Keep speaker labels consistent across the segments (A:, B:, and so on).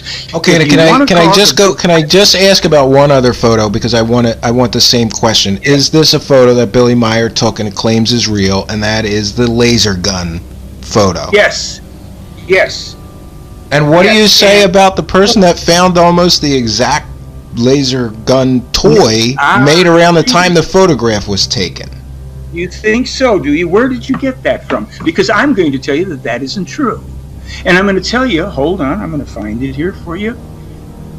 A: case.
B: Okay, can I just ask about one other photo, because I want the same question. Is this a photo that Billy Meyer took and claims is real, and that is the laser gun photo?
A: Yes.
B: And what do you say about the person that found almost the exact laser gun toy made around the time the photograph was taken?
A: You think so, do you? Where did you get that from? Because I'm going to tell you that isn't true. And I'm going to tell you, hold on, I'm going to find it here for you.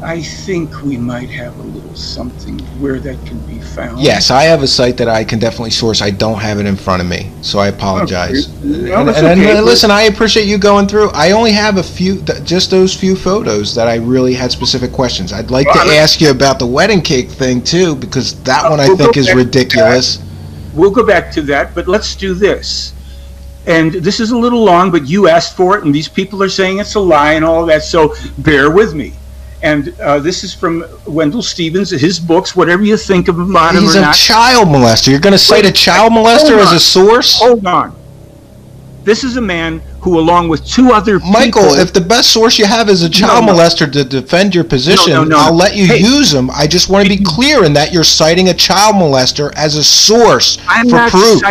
A: I think we might have a little something where that can be found.
B: Yes, I have a site that I can definitely source. I don't have it in front of me, so I apologize.
A: Okay.
B: Listen, I appreciate you going through. I only have a few, just those few photos that I really had specific questions. I'd like to ask you about the wedding cake thing, too, because that one I think is ridiculous.
A: We'll go back to that, but let's do this. And this is a little long, but you asked for it, and these people are saying it's a lie and all that, so bear with me. And this is from Wendell Stevens, his books, whatever you think of about him or not.
B: He's a child molester. You're going to cite a child molester as a source?
A: Hold on. This is a man who, along with two other people...
B: Michael, if the best source you have is a child molester to defend your position, I'll let you use them. I just want to be clear in that you're citing a child molester as a source for proof.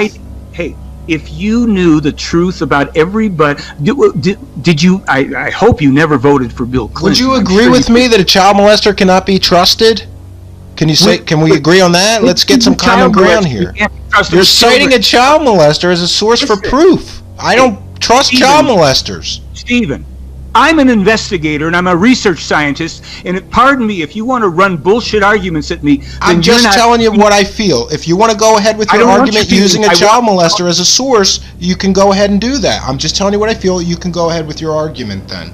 A: Hey, if you knew the truth about everybody, did you? I hope you never voted for Bill Clinton.
B: Would you agree with me that a child molester cannot be trusted? Can you say? Can we agree on that? Let's get some common ground here. You're citing a child molester as a source for proof. I don't trust child molesters.
A: Stephen, I'm an investigator and I'm a research scientist, and pardon me if you want to run bullshit arguments at me.
B: I'm just telling you what I feel. If you want to go ahead with your argument using a child molester as a source, you can go ahead and do that. I'm just telling you what I feel. You can go ahead with your argument then.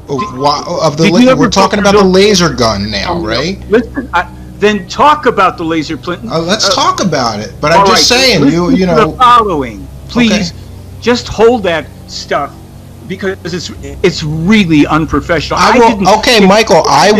B: We're talking about the laser gun now, right?
A: Listen, then talk about the laser Clinton.
B: Let's talk about it. But I'm just saying, you know.
A: The following, please, just hold that stuff. Because it's really unprofessional.
B: Michael, I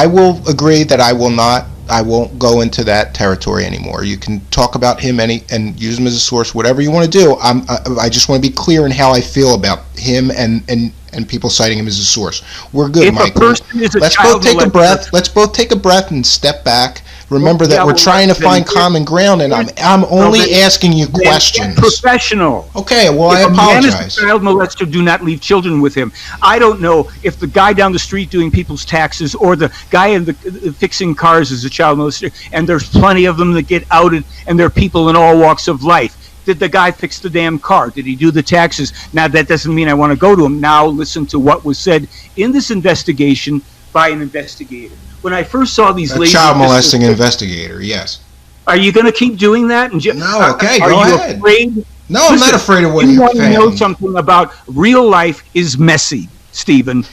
B: will agree that I won't go into that territory anymore. You can talk about him and use him as a source, whatever you want to do. I just want to be clear in how I feel about him and people citing him as a source. We're good, Michael. Let's both take a breath. Let's both take a breath and step back. Remember that we're trying to find common ground, and I'm only asking you questions.
A: Professional.
B: Okay, well, I apologize.
A: If a man is a child molester, do not leave children with him. I don't know if the guy down the street doing people's taxes or the guy in the fixing cars is a child molester, and there's plenty of them that get outed, and there are people in all walks of life. Did the guy fix the damn car? Did he do the taxes? Now, that doesn't mean I want to go to him. Now, listen to what was said in this investigation by an investigator. When I first saw these
B: child molesting investigator, yes.
A: Are you going to keep doing that?
B: No, okay, go ahead.
A: Afraid?
B: No, I'm not afraid of what you
A: want to know something about real life is messy, Stephen.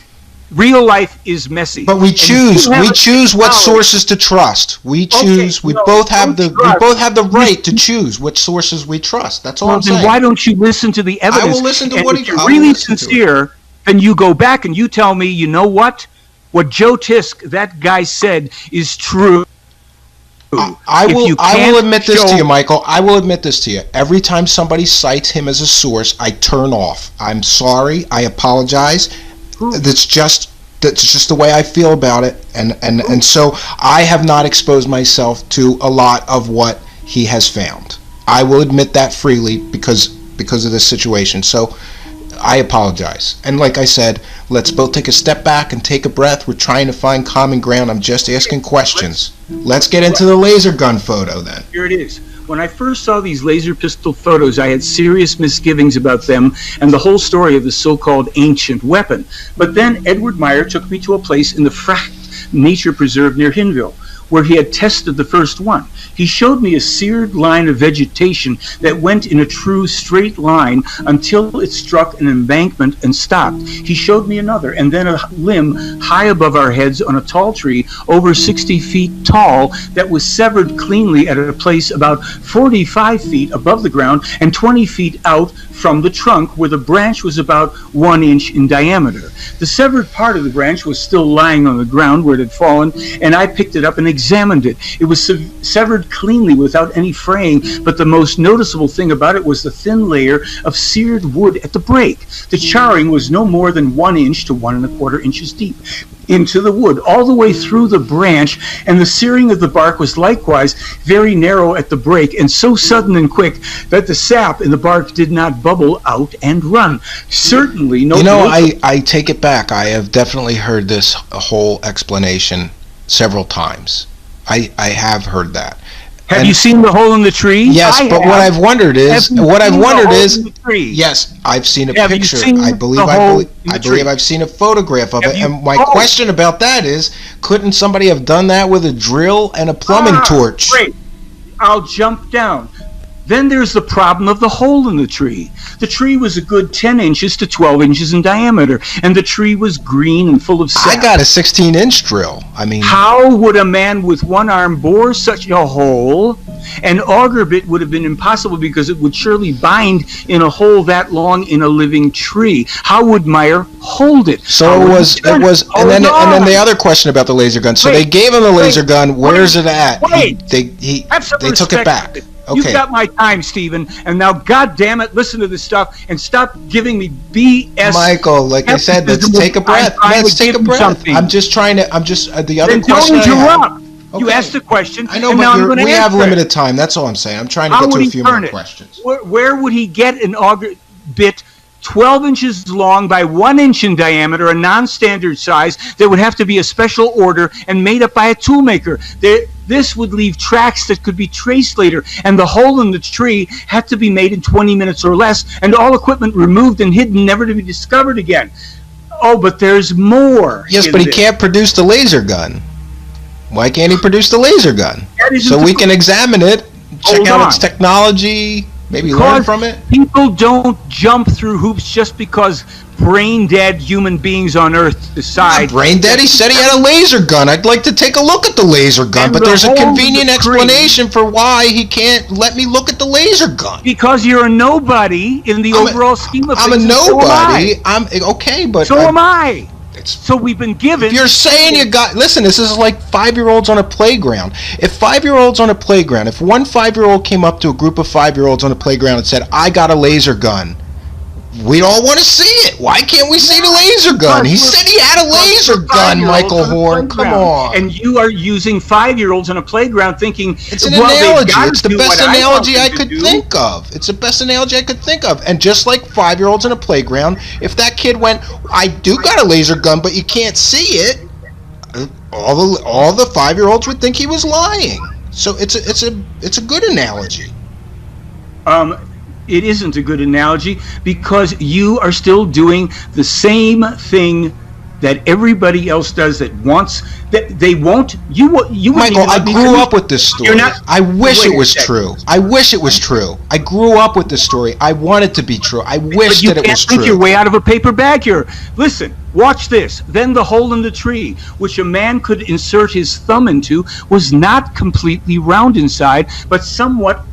A: Real life is messy.
B: But we choose what sources to trust. We both have the right to choose which sources we trust. That's all I'm saying.
A: Then why don't you listen to the evidence?
B: I will listen to what
A: if you're really sincere, then you go back and you tell me, you know what? What Joe Tisk, that guy, said is true.
B: I will admit this to you, Michael. I will admit this to you. Every time somebody cites him as a source, I turn off. I'm sorry. I apologize. That's just the way I feel about it, and so I have not exposed myself to a lot of what he has found. I will admit that freely because of this situation. So I apologize. And like I said, let's both take a step back and take a breath. We're trying to find common ground. I'm just asking questions. Let's get into the laser gun photo then.
A: Here it is. When I first saw these laser pistol photos, I had serious misgivings about them and the whole story of the so-called ancient weapon. But then Edward Meyer took me to a place in the Fracht Nature Preserve near Hinville, where he had tested the first one. He showed me a seared line of vegetation that went in a true straight line until it struck an embankment and stopped. He showed me another, and then a limb high above our heads on a tall tree over 60 feet tall that was severed cleanly at a place about 45 feet above the ground and 20 feet out from the trunk where the branch was about 1 inch in diameter. The severed part of the branch was still lying on the ground where it had fallen, and I picked it up and examined it. It was severed cleanly without any fraying, but the most noticeable thing about it was the thin layer of seared wood at the break. The charring was no more than 1 inch to 1¼ inches deep into the wood, all the way through the branch, and the searing of the bark was likewise very narrow at the break, and so sudden and quick that the sap in the bark did not bubble out and run. Certainly no...
B: I take it back. I have definitely heard this whole explanation several times. I have heard that.
A: Have you seen the hole in the tree?
B: Yes, what I've wondered is, yes, I've seen a picture. I believe I've seen a photograph of it. And my question about that is, couldn't somebody have done that with a drill and a plumbing torch?
A: Great. I'll jump down. Then there's the problem of the hole in the tree. The tree was a good 10 inches to 12 inches in diameter, and the tree was green and full of sap.
B: I got a 16-inch drill. I mean,
A: how would a man with one arm bore such a hole? An auger bit would have been impossible because it would surely bind in a hole that long in a living tree. How would Meyer hold it?
B: So it was, and then the other question about the laser gun. So they gave him the laser gun. Where's it at? They took it back. Okay.
A: You've got my time, Stephen, and now, God damn it, listen to this stuff and stop giving me BS.
B: Michael, like I said, let's take a breath. Let's take a breath. The other question
A: don't interrupt. You asked the question.
B: I know, but we have limited time. That's all I'm saying. I'm trying to get to a few more questions.
A: Where would he get an auger bit 12 inches long by 1 inch in diameter, a non-standard size that would have to be a special order and made up by a toolmaker? This would leave tracks that could be traced later, and the hole in the tree had to be made in 20 minutes or less, and all equipment removed and hidden, never to be discovered again. Oh, but there's more.
B: Yes, but he can't produce the laser gun. Why can't he produce the laser gun? So we can examine it, check out its technology, maybe learn from it?
A: People don't jump through hoops just because brain-dead human beings on Earth decide...
B: Brain-dead? He said he had a laser gun. I'd like to take a look at the laser gun, but there's a convenient explanation for why he can't let me look at the laser gun.
A: Because you're a nobody in the overall scheme of things.
B: I'm a nobody. Okay, but...
A: So am I. So we've been given...
B: If you're saying you got... Listen, this is like 5-year-olds on a playground. If 5-year-olds on a playground, if one 5-year-old came up to a group of 5-year-olds on a playground and said, I got a laser gun, we'd all want to see it. Why can't we see the laser gun? He said he had a laser gun, Michael Horn. Come on.
A: And you are using 5-year-olds on a playground thinking...
B: It's an analogy. It's the best analogy I could think of. It's the best analogy I could think of. And just like 5-year-olds on a playground, if that kid went, I do got a laser gun, but you can't see it, all the 5-year-olds would think he was lying. So it's a good analogy.
A: It isn't a good analogy because you are still doing the same thing that everybody else does that wants that they won't.
B: Michael, I grew up with this story. I wish it was true. I wish it was true. I grew up with this story. I want it to be true. I wish that it was true. But you can't
A: think your way out of a paper bag here. Listen, watch this. Then the hole in the tree, which a man could insert his thumb into, was not completely round inside, but somewhat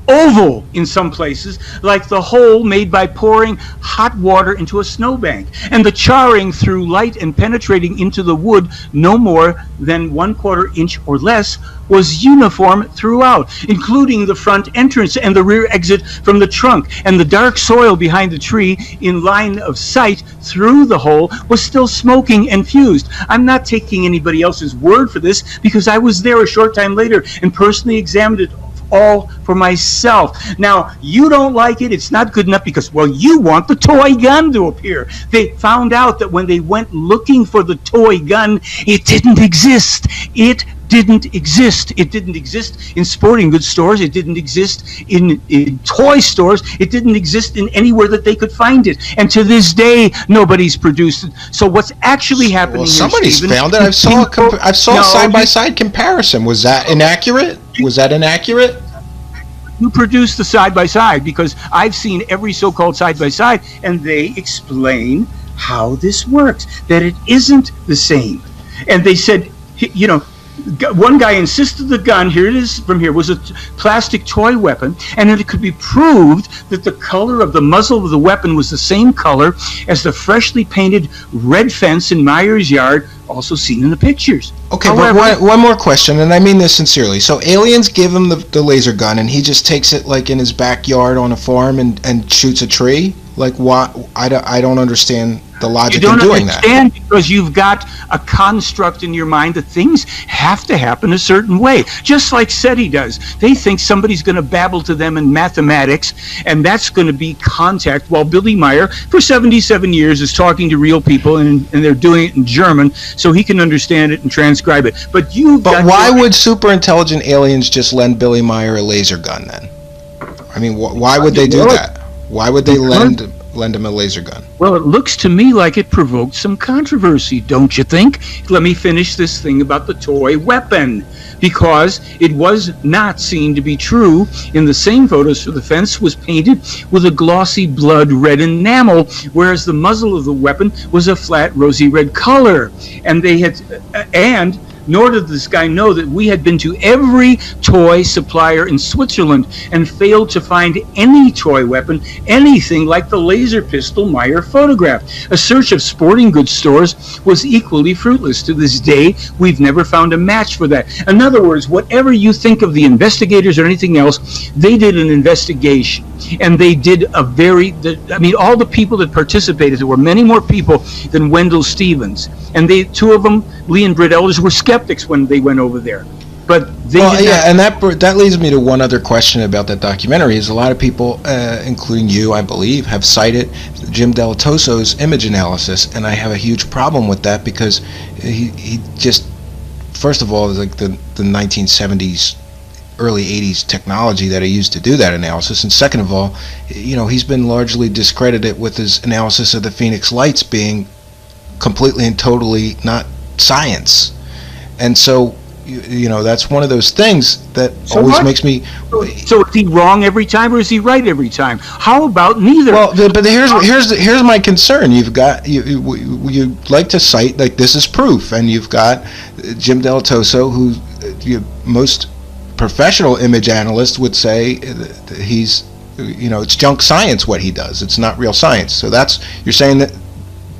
A: oval in some places, like the hole made by pouring hot water into a snowbank, and the charring through light and penetrating into the wood no more than 1/4 inch or less was uniform throughout, including the front entrance and the rear exit from the trunk, and the dark soil behind the tree in line of sight through the hole was still smoking and fused. I'm not taking anybody else's word for this because I was there a short time later and personally examined it all for myself. Now, you don't like it, it's not good enough because, well, you want the toy gun to appear. They found out that when they went looking for the toy gun, it didn't exist. It didn't exist. It didn't exist in sporting goods stores. It didn't exist in toy stores. It didn't exist in anywhere that they could find it. And to this day, nobody's produced it. So what's actually happening? Well,
B: somebody's found it. I saw a side-by-side comparison. Was that inaccurate? Was that inaccurate?
A: You produced the side-by-side because I've seen every so-called side-by-side, and they explain how this works, that it isn't the same. And they said, One guy insisted the gun, here it is from here, was a plastic toy weapon, and that it could be proved that the color of the muzzle of the weapon was the same color as the freshly painted red fence in Meyer's yard, also seen in the pictures.
B: Okay, however, but one more question, and I mean this sincerely. So aliens give him the laser gun, and he just takes it like in his backyard on a farm and shoots a tree? Like, why? I don't understand the logic in doing that.
A: You don't understand because you've got a construct in your mind that things have to happen a certain way, just like SETI does. They think somebody's going to babble to them in mathematics, and that's going to be contact, while Billy Meyer, for 77 years, is talking to real people, and they're doing it in German, so he can understand it and transcribe it. But
B: why would super intelligent aliens just lend Billy Meyer a laser gun then? I mean, why would they do that? Why would they lend him a laser gun?
A: Well, it looks to me like it provoked some controversy, don't you think? Let me finish this thing about the toy weapon, because it was not seen to be true. In the same photos, the fence was painted with a glossy blood red enamel, whereas the muzzle of the weapon was a flat rosy red color. And nor did this guy know that we had been to every toy supplier in Switzerland and failed to find any toy weapon, anything like the laser pistol Meyer photographed. A search of sporting goods stores was equally fruitless. To this day, we've never found a match for that. In other words, whatever you think of the investigators or anything else, they did an investigation. And they did all the people that participated, there were many more people than Wendell Stevens. And two of them, Lee and Britt Elders, were skeptics when they went over there. But
B: and that leads me to one other question about that documentary. Is a lot of people, including you, I believe, have cited Jim Delatoso's image analysis, and I have a huge problem with that because he just, first of all, is like the 1970s, early 80s technology that he used to do that analysis, and second of all, he's been largely discredited with his analysis of the Phoenix Lights being completely and totally not science. And so that's one of those things that makes me.
A: So is he wrong every time, or is he right every time? How about neither?
B: Well, but here's my concern. You've got you like to cite like this is proof, and you've got Jim Delatoso, who most professional image analysts would say he's it's junk science what he does. It's not real science. So you're saying that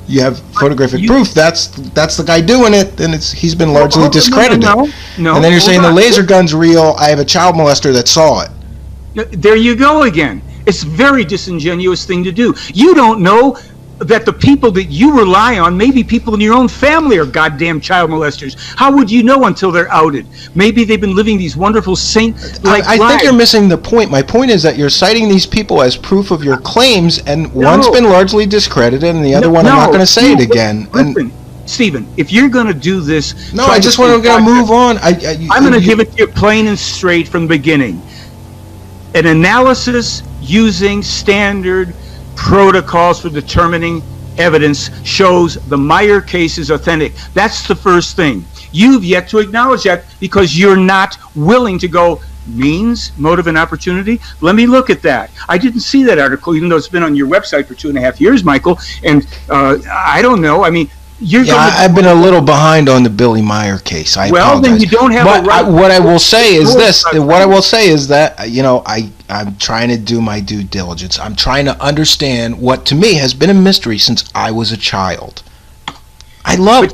B: you have photographic proof that's the guy doing it, and he's been largely discredited. No, and then you're saying the laser gun's real. I have a child molester that saw it.
A: There you go again. It's a very disingenuous thing to do. You don't know that the people that you rely on, maybe people in your own family, are goddamn child molesters. How would you know until they're outed? Maybe they've been living these wonderful saint-like lives.
B: I think you're missing the point. My point is that you're citing these people as proof of your claims, and one's been largely discredited, and the other one, I'm not going to say it again.
A: Listen, Stephen, if you're going to do this...
B: No, I just want to move on.
A: I'm going to give it to you plain and straight from the beginning. An analysis using standard protocols for determining evidence shows the Meyer case is authentic. That's the first thing. You've yet to acknowledge that because you're not willing to go means, motive, and opportunity. Let me look at that. I didn't see that article, even though it's been on your website for 2.5 years, Michael, and I don't know. I mean,
B: I've been a little behind on the Billy Meyer case. I apologize.
A: Then you don't have a right.
B: What I will say is this. What I will say is that I'm trying to do my due diligence. I'm trying to understand what to me has been a mystery since I was a child. I love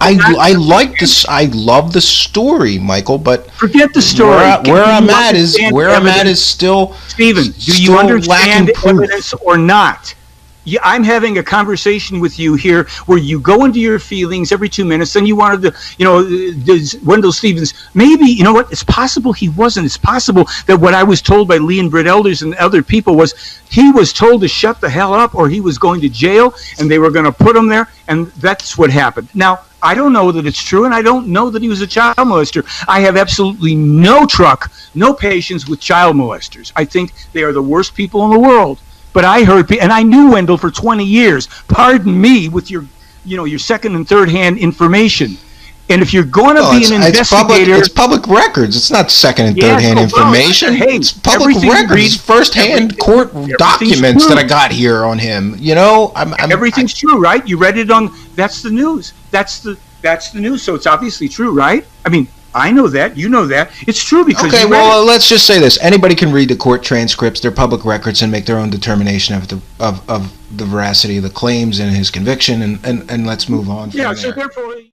B: the story, Michael, but
A: forget the story.
B: Where I'm at is still
A: Stephen, do you understand evidence or not? I'm having a conversation with you here where you go into your feelings every 2 minutes, then you wanted to, Wendell Stevens, maybe, you know what, it's possible he wasn't. It's possible that what I was told by Lee and Britt Elders and other people was he was told to shut the hell up or he was going to jail and they were going to put him there, and that's what happened. Now, I don't know that it's true, and I don't know that he was a child molester. I have absolutely no patience with child molesters. I think they are the worst people in the world. But I heard, and I knew Wendell for 20 years. Pardon me with your second and third hand information. And if you're going to be an investigator,
B: it's public records. It's not second and third hand information.
A: Hey,
B: it's public records. It's first hand court documents that I got here on him.
A: Everything's true, right? You read it on. That's the news. That's the news. So it's obviously true, right? I mean, I know that. You know that. It's true because
B: okay, well, let's just say this. Anybody can read the court transcripts. They're public records and make their own determination of the veracity of the claims and his conviction, and let's move on from there.
A: So therefore...